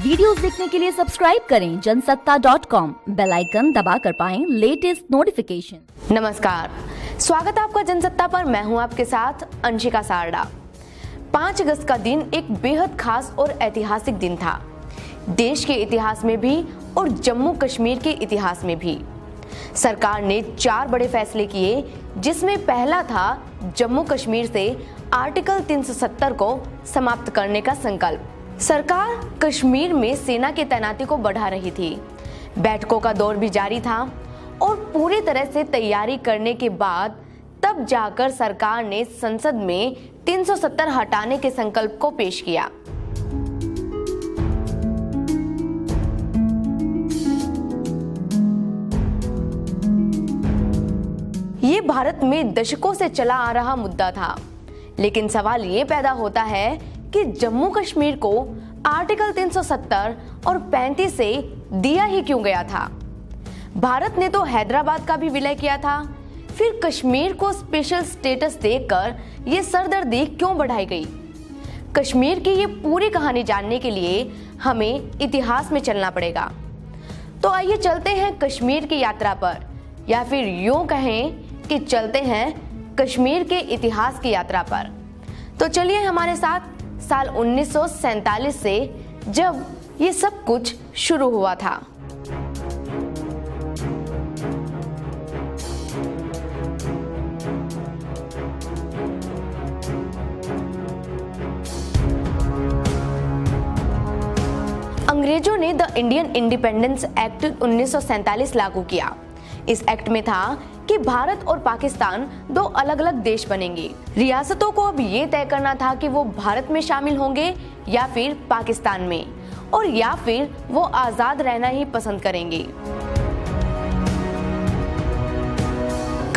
Videos देखने के लिए सब्सक्राइब करें जनसत्ता.com, बेल आइकन दबाकर पाएं लेटेस्ट नोटिफिकेशन। नमस्कार, स्वागत है आपका जनसत्ता पर। मैं हूं आपके साथ अंशिका सारडा। 5 अगस्त का दिन एक बेहद खास और ऐतिहासिक दिन था, देश के इतिहास में भी और जम्मू कश्मीर के इतिहास में भी। सरकार ने 4 बड़े फैसले किए, जिसमें पहला था जम्मू कश्मीर से आर्टिकल 370 को समाप्त करने का संकल्प। सरकार कश्मीर में सेना की तैनाती को बढ़ा रही थी, बैठकों का दौर भी जारी था और पूरी तरह से तैयारी करने के बाद तब जाकर सरकार ने संसद में 370 हटाने के संकल्प को पेश किया। ये भारत में दशकों से चला आ रहा मुद्दा था, लेकिन सवाल ये पैदा होता है कि जम्मू कश्मीर को आर्टिकल 370 और 35 से दिया ही क्यों गया था। भारत ने तो हैदराबाद का भी विलय किया था, फिर कश्मीर को स्पेशल स्टेटस देकर ये सरदर्दी क्यों बढ़ाई गई। कश्मीर की ये पूरी कहानी जानने के लिए हमें इतिहास में चलना पड़ेगा। तो आइए चलते हैं कश्मीर की यात्रा पर, या फिर यूं कहें कि चलते हैं कश्मीर के इतिहास की यात्रा पर। तो चलिए हमारे साथ साल 1947 से, जब ये सब कुछ शुरू हुआ था। अंग्रेजों ने द इंडियन इंडिपेंडेंस एक्ट 1947 लागू किया। इस एक्ट में था कि भारत और पाकिस्तान 2 अलग अलग देश बनेंगे। रियासतों को अब ये तय करना था कि वो भारत में शामिल होंगे या फिर पाकिस्तान में, और या फिर वो आजाद रहना ही पसंद करेंगे।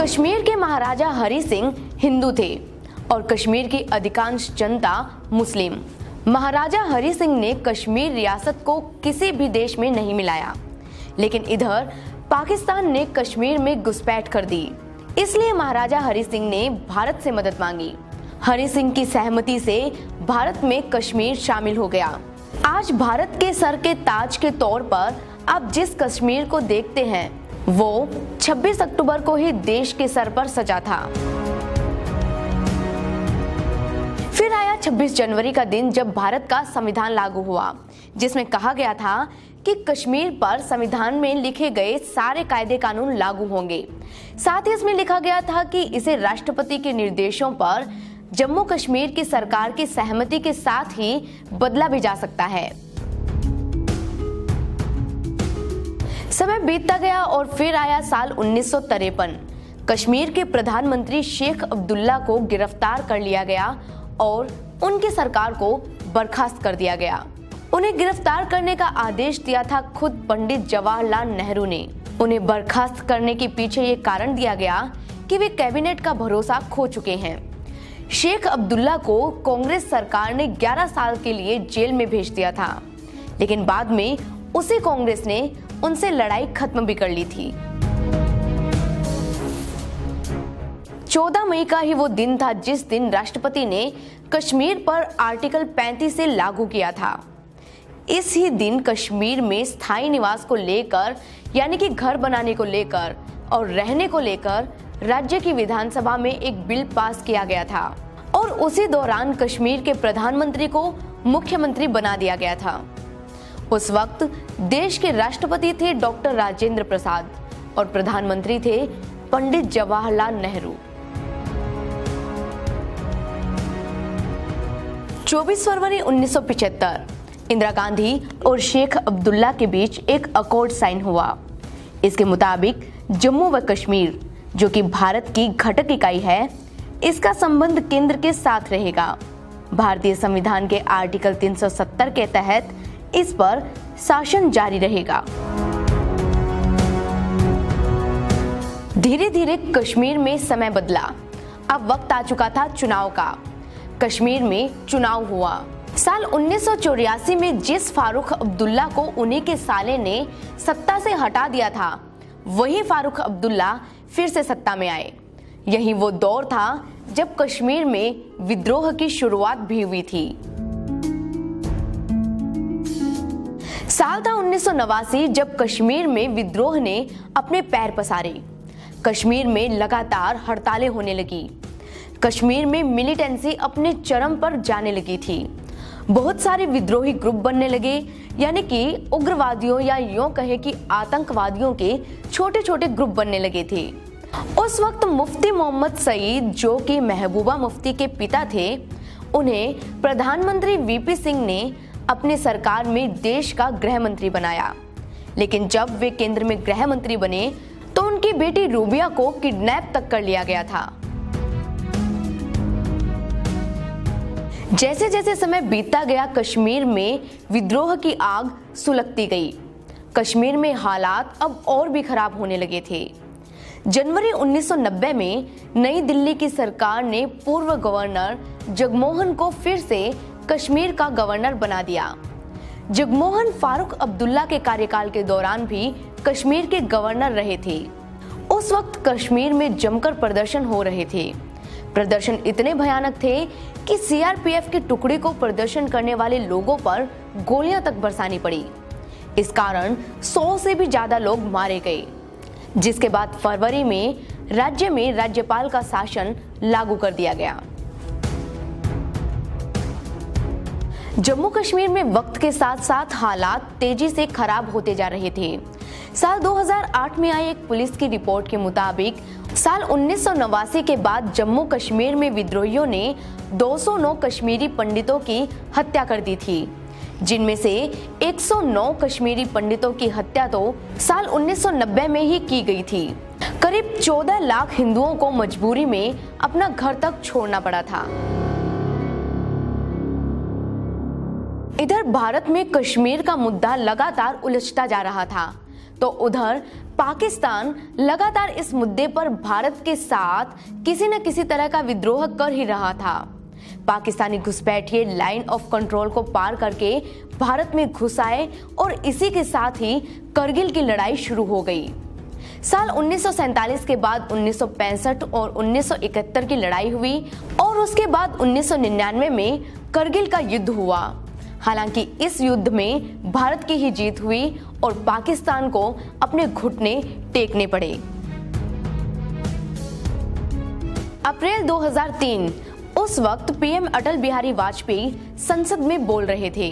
कश्मीर के महाराजा हरि सिंह हिंदू थे और कश्मीर की अधिकांश जनता मुस्लिम। महाराजा हरि सिंह ने कश्मीर रियासत को किसी भी देश में नहीं मिलाया, लेकिन इधर पाकिस्तान ने कश्मीर में घुसपैठ कर दी। इसलिए महाराजा हरि सिंह ने भारत से मदद मांगी। हरि सिंह की सहमति से भारत में कश्मीर शामिल हो गया। आज भारत के सर के ताज के तौर पर आप जिस कश्मीर को देखते हैं, वो 26 अक्टूबर को ही देश के सर पर सजा था। फिर आया 26 जनवरी का दिन, जब भारत का संविधान लागू हुआ, जिसमें कहा गया था कि कश्मीर पर संविधान में लिखे गए सारे कायदे कानून लागू होंगे। साथ ही इसमें लिखा गया था कि इसे राष्ट्रपति के निर्देशों पर जम्मू कश्मीर की सरकार की सहमति के साथ ही बदला भी जा सकता है। समय बीतता गया और फिर आया साल 1953। कश्मीर के प्रधानमंत्री शेख अब्दुल्ला को गिरफ्तार कर लिया गया और उनकी सरकार को बर्खास्त कर दिया गया। उन्हें गिरफ्तार करने का आदेश दिया था खुद पंडित जवाहरलाल नेहरू ने। उन्हें बर्खास्त करने के पीछे ये कारण दिया गया कि वे कैबिनेट का भरोसा खो चुके हैं। शेख अब्दुल्ला को कांग्रेस सरकार ने 11 साल के लिए जेल में भेज दिया था, लेकिन बाद में उसी कांग्रेस ने उनसे लड़ाई खत्म भी कर ली थी। 14 मई का ही वो दिन था जिस दिन राष्ट्रपति ने कश्मीर पर आर्टिकल 35 से लागू किया था। इस ही दिन कश्मीर में स्थायी निवास को लेकर, यानी कि घर बनाने को लेकर और रहने को लेकर राज्य की विधानसभा में एक बिल पास किया गया था, और उसी दौरान कश्मीर के प्रधानमंत्री को मुख्यमंत्री बना दिया गया था। उस वक्त देश के राष्ट्रपति थे डॉक्टर राजेंद्र प्रसाद और प्रधानमंत्री थे पंडित जवाहरलाल नेहरू। 24 फरवरी 1975 इंदिरा गांधी और शेख अब्दुल्ला के बीच एक अकॉर्ड साइन हुआ। इसके मुताबिक जम्मू व कश्मीर, जो कि भारत की घटक इकाई है, इसका संबंध केंद्र के साथ रहेगा। भारतीय संविधान के आर्टिकल 370 के तहत इस पर शासन जारी रहेगा। धीरे धीरे कश्मीर में समय बदला। अब वक्त आ चुका था चुनाव का। कश्मीर में चुनाव हुआ। साल 1984 में जिस फारूक अब्दुल्ला को उन्हीं के साले ने सत्ता से हटा दिया था, वही फारूक अब्दुल्ला फिर से सत्ता में आए। यही वो दौर था जब कश्मीर में विद्रोह की शुरुआत भी हुई थी। साल था 1989 जब कश्मीर में विद्रोह ने अपने पैर पसारे। कश्मीर में लगातार हड़तालें होने लगी। कश्मीर में मिलिटेंसी अपने चरम पर जाने लगी थी। बहुत सारे विद्रोही ग्रुप बनने लगे, यानी कि उग्रवादियों या यूं कहे कि आतंकवादियों के छोटे छोटे ग्रुप बनने लगे थे। उस वक्त मुफ्ती मोहम्मद सईद, जो कि महबूबा मुफ्ती के पिता थे, उन्हें प्रधानमंत्री वीपी सिंह ने अपनी सरकार में देश का गृह मंत्री बनाया। लेकिन जब वे केंद्र में गृह मंत्री बने तो उनकी बेटी रूबिया को किडनैप तक कर लिया गया था। जैसे जैसे समय बीतता गया, कश्मीर में विद्रोह की आग सुलगती गई। कश्मीर में हालात अब और भी खराब होने लगे थे। जनवरी 1990 में नई दिल्ली की सरकार ने पूर्व गवर्नर जगमोहन को फिर से कश्मीर का गवर्नर बना दिया। जगमोहन फारूक अब्दुल्ला के कार्यकाल के दौरान भी कश्मीर के गवर्नर रहे थे। उस वक्त कश्मीर में जमकर प्रदर्शन हो रहे थे। प्रदर्शन इतने भयानक थे कि सीआरपीएफ की टुकड़ी को प्रदर्शन करने वाले लोगों पर गोलियां तक बरसानी पड़ी। इस कारण 100 से भी ज्यादा लोग मारे गए, जिसके बाद फरवरी में राज्य में राज्यपाल का शासन लागू कर दिया गया। जम्मू कश्मीर में वक्त के साथ साथ हालात तेजी से खराब होते जा रहे थे। साल 2008 में आई एक पुलिस की रिपोर्ट के मुताबिक साल 1989 के बाद जम्मू कश्मीर में विद्रोहियों ने 209 कश्मीरी पंडितों की हत्या कर दी थी, जिनमें से 109 कश्मीरी पंडितों की हत्या तो साल 1990 में ही की गई थी। करीब 14 लाख हिंदुओं को मजबूरी में अपना घर तक छोड़ना पड़ा था। इधर भारत में कश्मीर का मुद्दा लगातार उलझता जा रहा था, तो उधर पाकिस्तान लगातार इस मुद्दे पर भारत के साथ किसी न किसी तरह का विद्रोह कर ही रहा था। पाकिस्तानी घुसपैठिए लाइन ऑफ कंट्रोल को पार करके भारत में घुस आए और इसी के साथ ही करगिल की लड़ाई शुरू हो गई। साल 1947 के बाद 1965 और 1971 की लड़ाई हुई और उसके बाद 1999 में करगिल का युद्ध हुआ। हालांकि इस युद्ध में भारत की ही जीत हुई और पाकिस्तान को अपने घुटने टेकने पड़े। अप्रैल 2003, उस वक्त पीएम अटल बिहारी वाजपेयी संसद में बोल रहे थे।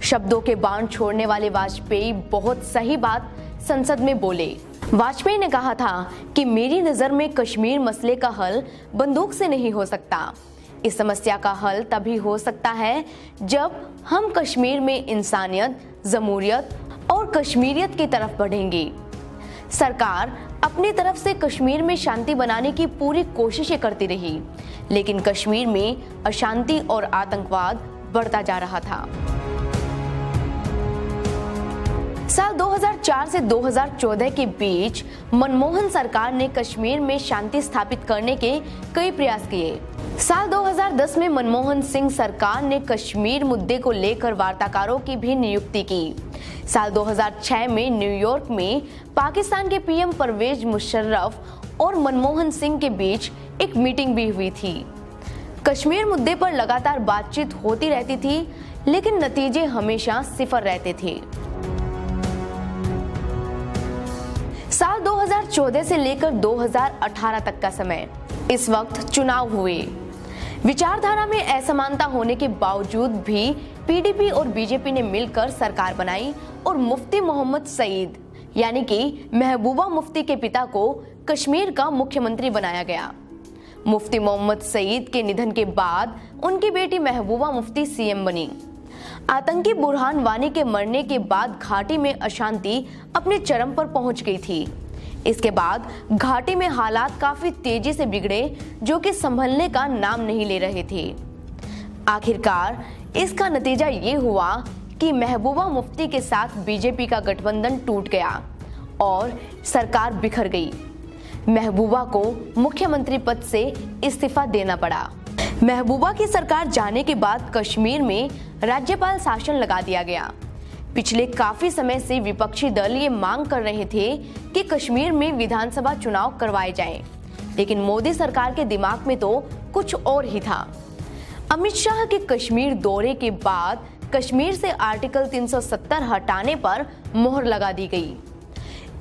शब्दों के बाण छोड़ने वाले वाजपेयी बहुत सही बात संसद में बोले। वाजपेयी ने कहा था कि मेरी नजर में कश्मीर मसले का हल बंदूक से नहीं हो सकता। इस समस्या का हल तभी हो सकता है जब हम कश्मीर में इंसानियत, जमूरियत और कश्मीरियत की तरफ बढ़ेंगे। सरकार अपनी तरफ से कश्मीर में शांति बनाने की पूरी कोशिशें करती रही, लेकिन कश्मीर में अशांति और आतंकवाद बढ़ता जा रहा था। साल 2004 से 2014 के बीच मनमोहन सरकार ने कश्मीर में शांति स्थापित करने के कई प्रयास किए। साल 2010 में मनमोहन सिंह सरकार ने कश्मीर मुद्दे को लेकर वार्ताकारों की भी नियुक्ति की। साल 2006 में न्यूयॉर्क में पाकिस्तान के पीएम परवेज मुशर्रफ और मनमोहन सिंह के बीच एक मीटिंग भी हुई थी। कश्मीर मुद्दे पर लगातार बातचीत होती रहती थी, लेकिन नतीजे हमेशा सिफर रहते थे। साल 2014 से लेकर 2018 तक का समय, इस वक्त चुनाव हुए। विचारधारा में असमानता होने के बावजूद भी पीडीपी और बीजेपी ने मिलकर सरकार बनाई और मुफ्ती मोहम्मद सईद यानी कि महबूबा मुफ्ती के पिता को कश्मीर का मुख्यमंत्री बनाया गया। मुफ्ती मोहम्मद सईद के निधन के बाद उनकी बेटी महबूबा मुफ्ती सीएम बनी। आतंकी बुरहान वानी के मरने के बाद घाटी में अशांति अपने चरम पर पहुंच गई थी। इसके बाद घाटी में हालात काफी तेजी से बिगड़े, जो कि संभलने का नाम नहीं ले रहे थे। आखिरकार इसका नतीजा ये हुआ कि महबूबा मुफ्ती के साथ बीजेपी का गठबंधन टूट गया और सरकार बिखर गई। महबूबा को मुख्यमंत्री पद से इस्तीफा देना पड़ा। महबूबा की सरकार जाने के बाद कश्मीर में राज्यपाल शासन लगा दिया गया। पिछले काफी समय से विपक्षी दल ये मांग कर रहे थे कि कश्मीर में विधानसभा चुनाव करवाए जाएं, लेकिन मोदी सरकार के दिमाग में तो कुछ और ही था। अमित शाह के कश्मीर दौरे के बाद कश्मीर से आर्टिकल 370 हटाने पर मोहर लगा दी गई।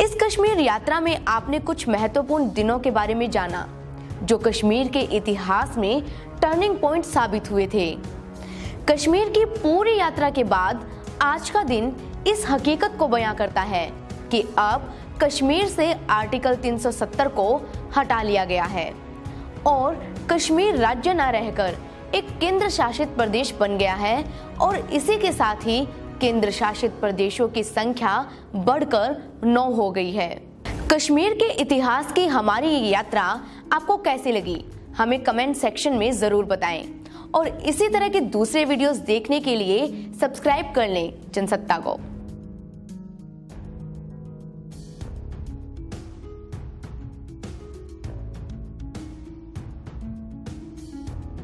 इस कश्मीर यात्रा में आपने कुछ महत्वपूर्ण दिनों के बारे में जाना जो कश्मीर के इतिहास में टर्निंग पॉइंट साबित हुए थे। कश्मीर की पूरी यात्रा के बाद आज का दिन इस हकीकत को बयां करता है कि अब कश्मीर से आर्टिकल 370 को हटा लिया गया है और कश्मीर राज्य न रहकर एक केंद्र शासित प्रदेश बन गया है और इसी के साथ ही केंद्र शासित प्रदेशों की संख्या बढ़कर 9 हो गई है। कश्मीर के इतिहास की हमारी ये यात्रा आपको कैसी लगी हमें कमेंट सेक्शन में जरूर बताएं और इसी तरह के दूसरे वीडियोस देखने के लिए सब्सक्राइब कर लें जनसत्ता को।